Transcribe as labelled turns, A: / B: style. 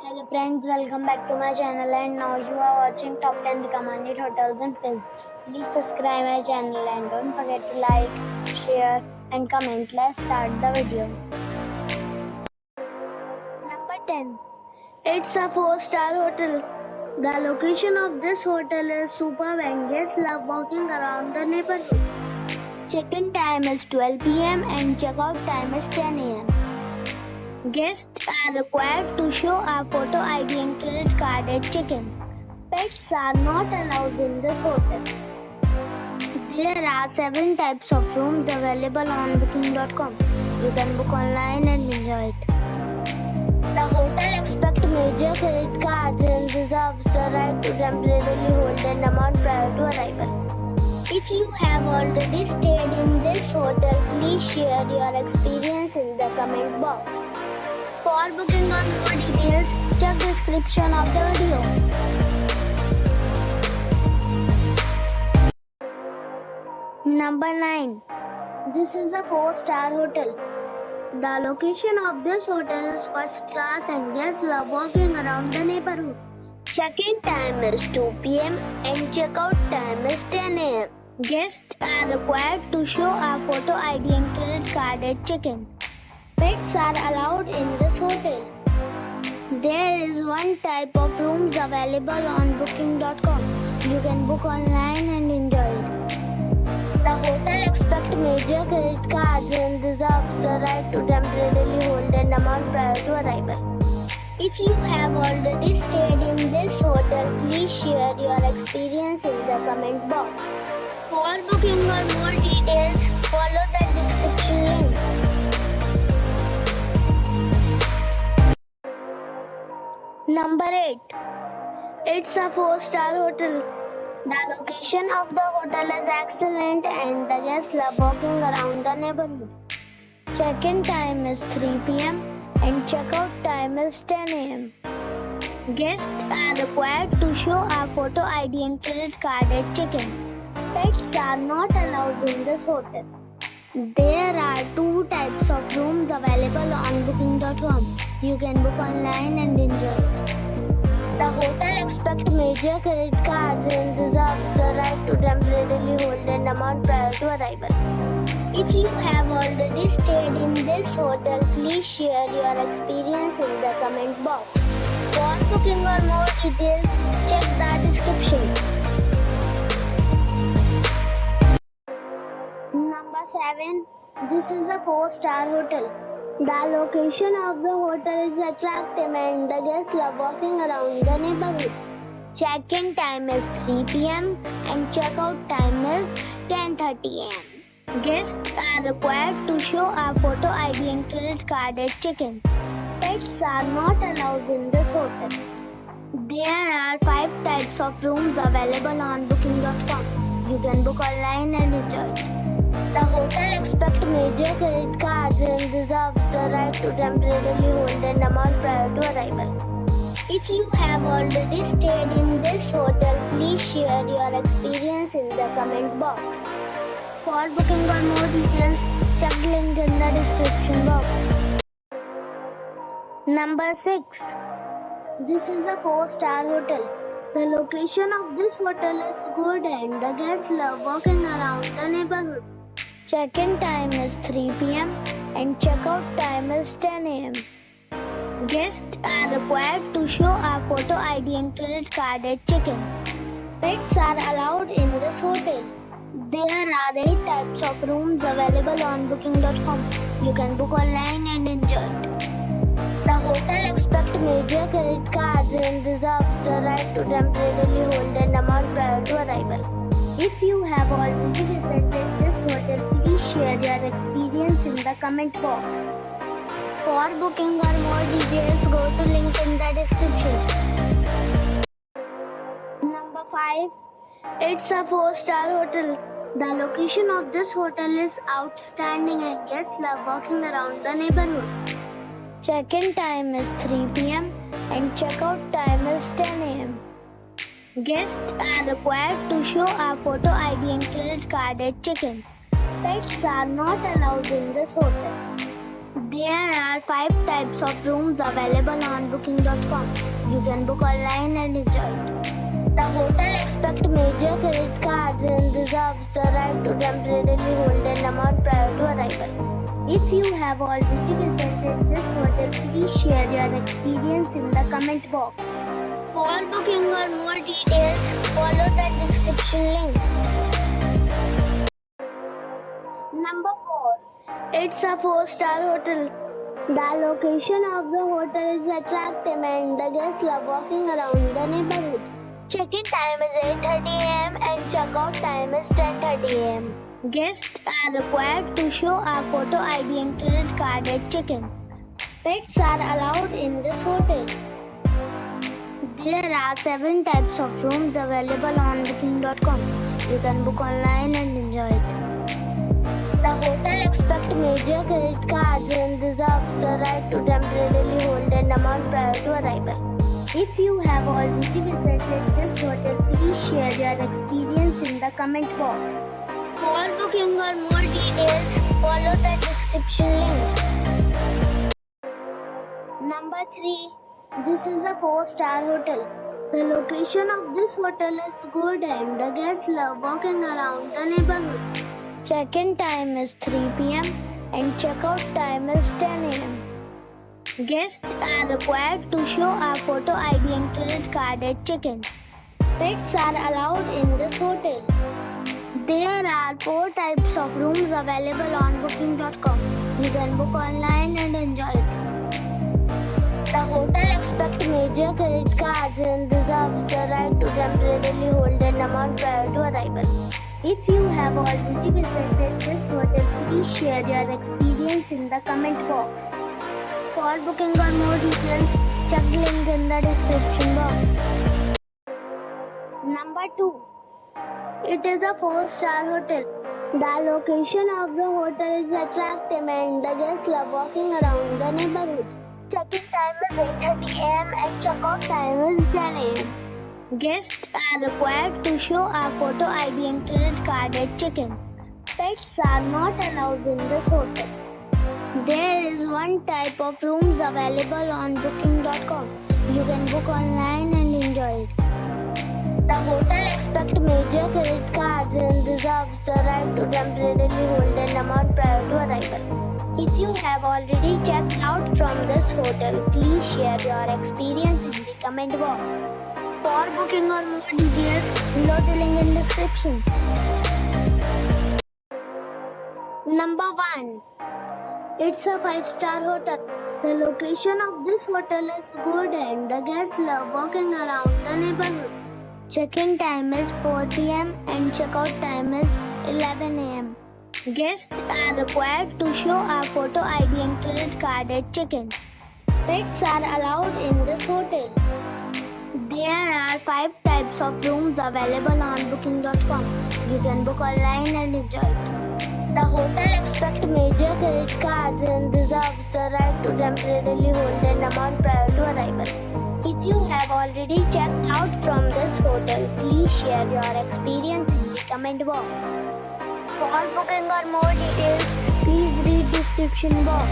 A: Hello friends, welcome back to my channel and now you are watching top 10 recommended hotels in Fiss. Please subscribe my channel and don't forget to like, share and comment. Let's start the video. Number 10. It's a 4-star hotel. The location of this hotel is superb and guests love walking around the neighborhood. Check-in time is 12 p.m. and check-out time is 10 a.m. Guests are required to show a photo ID and credit card at check-in. Pets are not allowed in this hotel. There are 7 types of rooms available on booking.com. You can book online and enjoy it. The hotel expects major credit cards and reserves the right to temporarily hold an amount prior to arrival. If you have already stayed in this hotel, please share your experience in the comment box. For booking or more details, check the description of the video. Number 9. This is a 4-star hotel. The location of this hotel is first class and guests love walking around the neighborhood. Check-in time is 2 p.m. and check-out time is 10 a.m. Guests are required to show a photo ID and credit card at check-in. Pets are allowed in this hotel. There is 1 type of rooms available on booking.com. You can book online and enjoy it. The hotel expects major credit cards and reserves the right to temporarily hold an amount prior to arrival. If you have already stayed in this hotel, please share your experience in the comment box. For booking or more details, follow the description link. Number 8. It's a 4-star hotel. The location of the hotel is excellent and the guests love walking around the neighborhood. Check-in time is 3 p.m. and check-out time is 10 a.m. Guests are required to show a photo ID and credit card at check-in. Pets are not allowed in this hotel. There are 2 types of rooms available on booking.com. You can book online and enjoy it. The hotel expects major credit cards and reserves the right to temporarily hold an amount prior to arrival. If you have already stayed in this hotel, please share your experience in the comment box. For booking or more details, check the description. Number 7. This is a 4-star hotel. The location of the hotel is attractive and the guests love walking around the neighborhood. Check-in time is 3 p.m. and check-out time is 10:30 a.m. Guests are required to show a photo ID and credit card at check-in. Pets are not allowed in this hotel. There are 5 types of rooms available on booking.com. You can book online and enjoy it. The hotel expects major credit cards and reserves the right to temporarily hold an amount prior to arrival. If you have already stayed in this hotel, please share your experience in the comment box. For booking or more details, check the link in the description box. Number 6. This is a 4-star hotel. The location of this hotel is good and the guests love walking around the neighborhood. Check-in time is 3 p.m. and check-out time is 10 a.m. Guests are required to show a photo ID and credit card at check-in. Pets are allowed in this hotel. There are 8 types of rooms available on booking.com. You can book online and enjoy it. The hotel expects major credit cards and reserves the right to temporarily hold an amount prior to arrival. If you have already visited this hotel, please share your experience in the comment box. For booking or more details, go to link in the description. Number 5. It's a 4-star hotel. The location of this hotel is outstanding and guests love walking around the neighborhood. Check-in time is 3 p.m. and check-out time is 10 a.m. Guests are required to show a photo ID and credit card at check-in. Pets are not allowed in this hotel. There are 5 types of rooms available on booking.com. You can book online and enjoy it. The hotel expects major credit cards and reserves the right to temporarily hold an amount prior to arrival. If you have already visited this hotel, please share your experience in the comment box. For booking or more details, follow the description link. Number 4. It's a 4-star hotel. The location of the hotel is attractive and the guests love walking around the neighborhood. Check-in time is 8:30 a.m. and check-out time is 10:30 a.m. Guests are required to show a photo ID and credit card at check-in. Pets are allowed in this hotel. There are 7 types of rooms available on booking.com. You can book online and enjoy it. The hotel expects major credit cards and reserves the right to temporarily hold an amount prior to arrival. If you have already visited this hotel, please share your experience in the comment box. For booking or more details, follow the description link. Number 3. This is a 4-star hotel. The location of this hotel is good and the guests love walking around the neighborhood. Check-in time is 3 p.m. and check-out time is 10 a.m. Guests are required to show a photo ID and credit card at check-in. Pets are allowed in this hotel. There are 4 types of rooms available on booking.com. You can book online and enjoy it. The hotel expects major credit cards and reserves the right to temporarily hold an amount prior to arrival. If you have already visited this hotel, please share your experience in the comment box. For booking or more details, check the link in the description box. Number 2. It is a 4-star hotel. The location of the hotel is attractive and the guests love walking around the neighborhood. Check-in time is 8:30 a.m. and check-out time is 10 a.m. Guests are required to show a photo ID and credit card at check-in. Pets are not allowed in this hotel. There is 1 type of rooms available on booking.com. You can book online and enjoy it. The hotel expects major credit cards and reserves the right to temporarily hold an amount prior to arrival. If you have already checked out from this hotel, please share your experience in the comment box. For booking or more details, below the link in description. Number 1. It's a 5-star hotel. The location of this hotel is good and the guests love walking around the neighborhood. Check-in time is 4 p.m. and check-out time is 11 a.m. Guests are required to show a photo ID and credit card at check-in. Pets are allowed in this hotel. There are 5 types of rooms available on booking.com. You can book online and enjoy it. The hotel expects major credit cards and reserves the right to temporarily hold an amount prior to arrival. If you have already checked out from this hotel, please share your experience in the comment box. For booking or more details, please read description box.